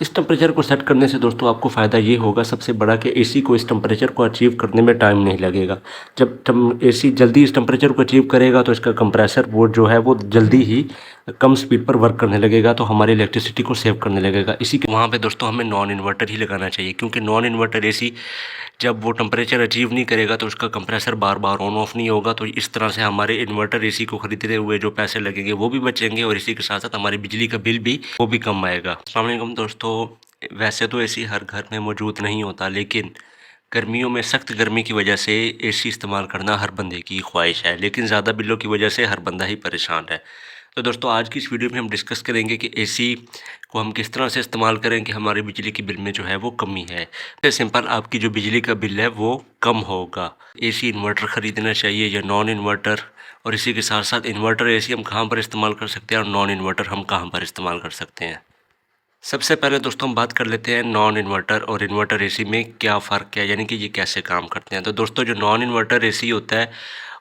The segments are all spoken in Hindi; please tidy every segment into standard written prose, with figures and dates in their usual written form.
इस टेम्परेचर को सेट करने से दोस्तों आपको फ़ायदा ये होगा सबसे बड़ा कि एसी को इस टेम्परेचर को अचीव करने में टाइम नहीं लगेगा। जब एसी जल्दी इस टेम्परेचर को अचीव करेगा तो इसका कंप्रेसर वो जो है वो जल्दी ही कम स्पीड पर वर्क करने लगेगा, तो हमारी इलेक्ट्रिसिटी को सेव करने लगेगा। इसी के वहाँ पे दोस्तों हमें नॉन इन्वर्टर ही लगाना चाहिए, क्योंकि नॉन इन्वर्टर एसी जब वो टेम्परेचर अचीव नहीं करेगा तो उसका compressor bar bar on off नहीं होगा। तो इस तरह से हमारे इन्वर्टर एसी को खरीदते हुए जो पैसे लगेंगे वो भी बचेंगे और इसी के साथ साथ हमारी बिजली का बिल भी वो भी कम आएगा। अस्सलाम वालेकुम दोस्तों, वैसे तो एसी हर घर में मौजूद नहीं होता, लेकिन गर्मियों में सख्त गर्मी की वजह से एसी इस्तेमाल करना हर बंदे की ख्वाहिश है, लेकिन ज़्यादा बिलों की वजह से हर बंदा ही परेशान है। तो दोस्तों आज की इस वीडियो में हम डिस्कस करेंगे कि एसी को हम किस तरह से इस्तेमाल करें कि हमारी बिजली की बिल में जो है वो कमी है। तो सिंपल आपकी जो बिजली का बिल है वो कम होगा। एसी इन्वर्टर ख़रीदना चाहिए या नॉन इन्वर्टर, और इसी के साथ साथ इन्वर्टर एसी हम कहाँ पर इस्तेमाल कर सकते हैं और नॉन इन्वर्टर हम कहाँ पर इस्तेमाल कर सकते हैं। सबसे पहले दोस्तों हम बात कर लेते हैं नॉन इन्वर्टर और इन्वर्टर एसी में क्या फ़र्क है, यानी कि ये कैसे काम करते हैं। तो दोस्तों जो नॉन इन्वर्टर एसी होता है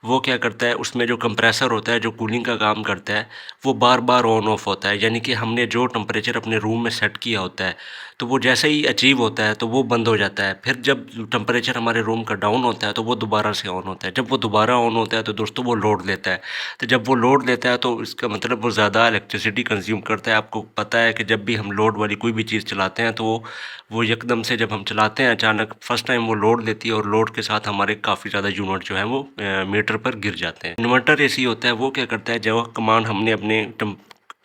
वो क्या करता है, उसमें जो कंप्रेसर होता है जो कूलिंग का काम करता है वो बार बार ऑन ऑफ होता है, यानी कि हमने जो टेम्परेचर अपने रूम में सेट किया होता है तो वो जैसे ही अचीव होता है तो वो बंद हो जाता है। फिर जब टेम्परेचर हमारे रूम का डाउन होता है तो वो दोबारा से ऑन होता है। जब वो दोबारा ऑन होता है तो दोस्तों वो लोड लेता है। तो जब वो लोड लेता है तो इसका मतलब वो ज़्यादा इलेक्ट्रिसिटी कंज्यूम करता है। आपको पता है कि जब भी हम लोड वाली कोई भी चीज़ चलाते हैं तो वो एकदम से जब हम चलाते हैं अचानक फर्स्ट टाइम वो लोड लेती है और लोड के साथ हमारे काफ़ी ज़्यादा यूनिट जो है वो मीटर पर गिर जाते हैं। इन्वर्टर एसी होता है वो क्या करता है, जो कमांड हमने अपने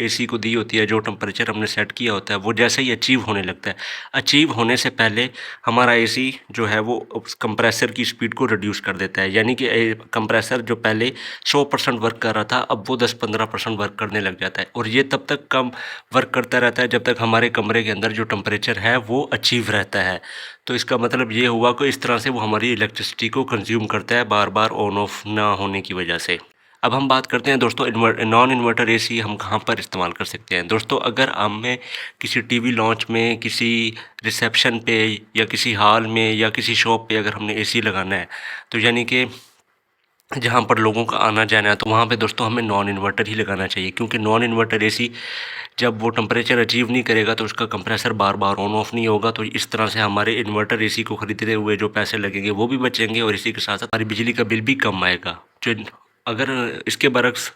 एसी को दी होती है, जो टेम्परेचर हमने सेट किया होता है वो जैसे ही अचीव होने लगता है, अचीव होने से पहले हमारा एसी जो है वो उस कंप्रेसर की स्पीड को रिड्यूस कर देता है। यानी कि कंप्रेसर जो पहले 100% वर्क कर रहा था अब वो 10-15% वर्क करने लग जाता है, और ये तब तक कम वर्क करता रहता है जब तक हमारे कमरे के अंदर जो टेम्परेचर है वो अचीव रहता है। तो इसका मतलब ये हुआ कि इस तरह से वो हमारी इलेक्ट्रिसिटी को कंज्यूम करता है बार बार ऑन ऑफ ना होने की वजह से। अब हम बात करते हैं दोस्तों नॉन इन्वर्टर एसी हम कहाँ पर इस्तेमाल कर सकते हैं। दोस्तों अगर हमें किसी टीवी लॉन्च में, किसी रिसेप्शन पे या किसी हॉल में या किसी शॉप पे अगर हमने एसी लगाना है, तो यानी कि जहाँ पर लोगों का आना जाना है, तो वहाँ पे दोस्तों हमें नॉन इन्वर्टर ही लगाना चाहिए, क्योंकि नॉन इन्वर्टर एसी जब वो टेम्परेचर अचीव नहीं करेगा तो उसका compressor bar bar on off नहीं होगा। तो इस तरह से हमारे इन्वर्टर एसी को खरीदते हुए जो पैसे लगेंगे वो भी बचेंगे और इसी के साथ साथ हमारी बिजली का बिल भी कम आएगा। जो अगर इसके बरक्स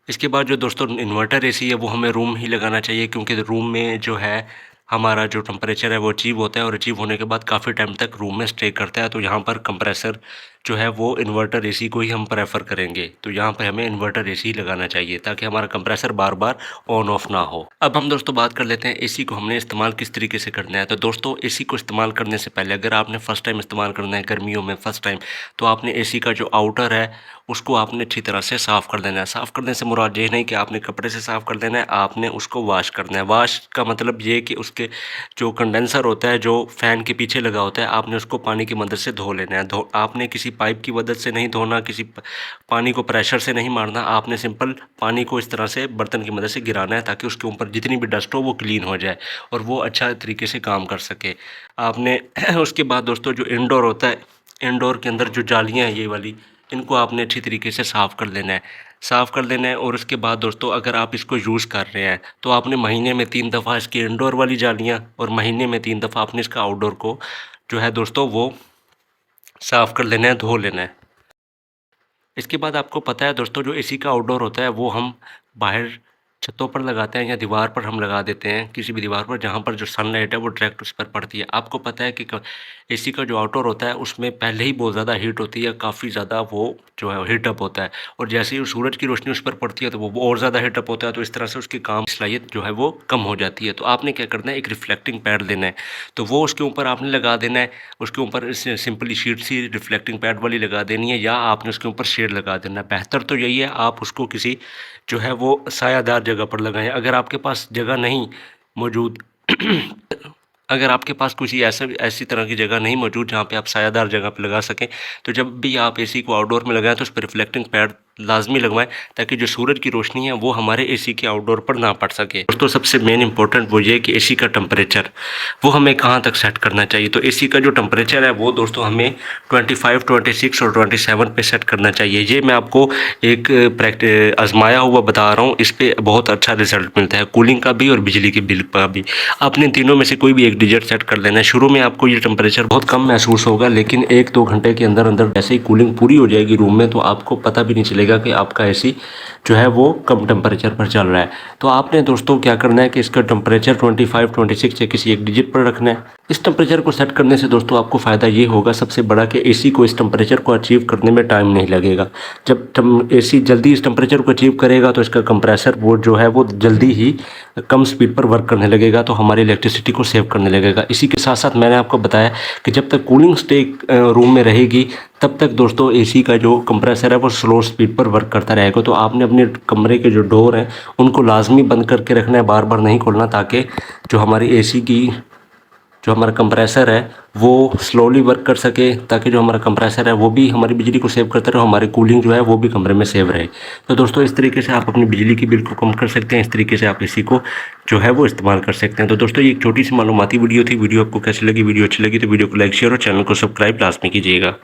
इसके बाद जो दोस्तों इन्वर्टर एसी है वो हमें रूम ही लगाना चाहिए, क्योंकि रूम में जो है हमारा जो टेम्परेचर है वो अचीव होता है और अचीव होने के बाद काफ़ी टाइम तक रूम में स्टे करता है। तो यहाँ पर कंप्रेसर जो है वो इन्वर्टर एसी को ही हम प्रेफर करेंगे। तो यहाँ पर हमें इन्वर्टर एसी लगाना चाहिए ताकि हमारा compressor bar bar on off ना हो। अब हम दोस्तों बात कर लेते हैं एसी को हमने इस्तेमाल किस तरीके से करना है। तो दोस्तों एसी को इस्तेमाल करने से पहले अगर आपने फ़र्स्ट टाइम इस्तेमाल करना है गर्मियों में फ़र्स्ट टाइम, तो आपने एसी का जो आउटर है उसको आपने अच्छी तरह से साफ़ कर देना है। साफ़ करने से मुराद ये नहीं कि आपने कपड़े से साफ़ कर देना है, आपने उसको वॉश करना है। वॉश का मतलब ये कि उसके जो कंडेंसर होता है जो फ़ैन के पीछे लगा होता है, आपने उसको पानी की मदद से धो लेना है। आपने किसी पाइप की मदद से नहीं धोना, किसी पानी को प्रेशर से नहीं मारना, आपने सिंपल पानी को इस तरह से बर्तन की मदद से गिराना है ताकि उसके ऊपर जितनी भी डस्ट हो वो क्लीन हो जाए और वो अच्छा तरीके से काम कर सके। आपने उसके बाद दोस्तों जो इंडोर होता है, इंडोर के अंदर जो जालियाँ हैं ये वाली, इनको आपने अच्छी तरीके से साफ़ कर लेना है। साफ़ कर लेना है और उसके बाद दोस्तों अगर आप इसको यूज़ कर रहे हैं तो आपने महीने में 3 दफ़ा इसकी इंडोर वाली जालियाँ और महीने में 3 दफ़ा आपने इसका आउटडोर को जो है दोस्तों वो साफ़ कर लेना है, धो लेना है। इसके बाद आपको पता है दोस्तों जो एसी का आउटडोर होता है वो हम बाहर छतों पर लगाते हैं या दीवार पर हम लगा देते हैं, किसी भी दीवार पर जहाँ पर जो सनलाइट है वो डायरेक्ट उस पर पड़ती है। आपको पता है कि एसी का जो आउटडोर होता है उसमें पहले ही बहुत ज़्यादा हीट होती है, काफ़ी ज़्यादा वो जो है हीटअप होता है, और जैसे ही सूरज की रोशनी उस पर पड़ती है तो वो और ज़्यादा हीटअप होता है। तो इस तरह से उसकी काम सलाहियत जो है वो कम हो जाती है। तो आपने क्या करना है, एक रिफ्लेक्टिंग पैड लेना है, तो वो उसके ऊपर आपने लगा देना है। उसके ऊपर सिंपली शीट सी रिफ्लेक्टिंग पैड वाली लगा देनी है या आपने उसके ऊपर शेड लगा देना है। बेहतर तो यही है आप उसको किसी जो है वो सायादार जगह पर लगाएं। अगर आपके पास जगह नहीं मौजूद अगर आपके पास कुछ ऐसी तरह की जगह नहीं मौजूद जहाँ पे आप सायादार जगह पे लगा सकें, तो जब भी आप एसी को आउटडोर में लगाएं तो उस पर रिफ्लेक्टिंग पैड लाजमी लगवाएं ताकि जो सूरज की रोशनी है वो हमारे एसी के आउटडोर पर ना पड़ सके। दोस्तों सबसे मेन इंपॉर्टेंट वो ये कि एसी का टेम्परेचर वो हमें कहाँ तक सेट करना चाहिए। तो एसी का जो टेम्परेचर है वो दोस्तों हमें 25, 26 और 27 पे सेट करना चाहिए। ये मैं आपको एक आजमाया हुआ बता रहा हूँ, इस पर बहुत अच्छा रिजल्ट मिलता है, कूलिंग का भी और बिजली के बिल का भी। आपने तीनों में से कोई भी एक डिजिट सेट कर लेना है। शुरू में आपको ये टेम्परेचर बहुत कम महसूस होगा, लेकिन 1-2 घंटे के अंदर अंदर जैसे ही कूलिंग पूरी हो जाएगी रूम में तो आपको पता भी नहीं चलेगा कि आपका एसी जो है वो कम टेम्परेचर पर चल रहा है। तो आपने दोस्तों क्या करना है कि इसका टेम्परेचर 25, 26 या किसी एक डिजिट पर रखना है। इस टेम्परेचर को सेट करने से दोस्तों आपको फ़ायदा ये होगा सबसे बड़ा कि एसी को इस टेम्परेचर को अचीव करने में टाइम नहीं लगेगा। जब एसी जल्दी इस टेम्परेचर को अचीव करेगा तो इसका कंप्रेसर बोर्ड जो है वो जल्दी ही कम स्पीड पर वर्क करने लगेगा, तो हमारी इलेक्ट्रिसिटी को सेव करने लगेगा। इसी के साथ साथ मैंने आपको बताया कि जब तक कूलिंग स्टेट रूम में रहेगी तब तक दोस्तों एसी का जो कंप्रेसर है वो स्लो स्पीड पर वर्क करता रहेगा। तो आपने अपने कमरे के जो डोर हैं उनको लाजमी बंद करके रखना है, बार बार नहीं खोलना, ताकि जो हमारी एसी की जो हमारा कंप्रेसर है वो स्लोली वर्क कर सके, ताकि जो हमारा कंप्रेसर है वो भी हमारी बिजली को सेव करता रहे, हमारी कूलिंग जो है वो भी कमरे में सेव रहे। तो दोस्तों इस तरीके से आप अपनी बिजली की बिल को कम कर सकते हैं, इस तरीके से आप एसी को जो है वो इस्तेमाल कर सकते हैं। तो दोस्तों ये एक छोटी सी मालूमाती वीडियो थी। वीडियो आपको कैसी लगी? वीडियो अच्छी लगी तो वीडियो को लाइक शेयर और चैनल को सब्सक्राइब लाजमी कीजिएगा।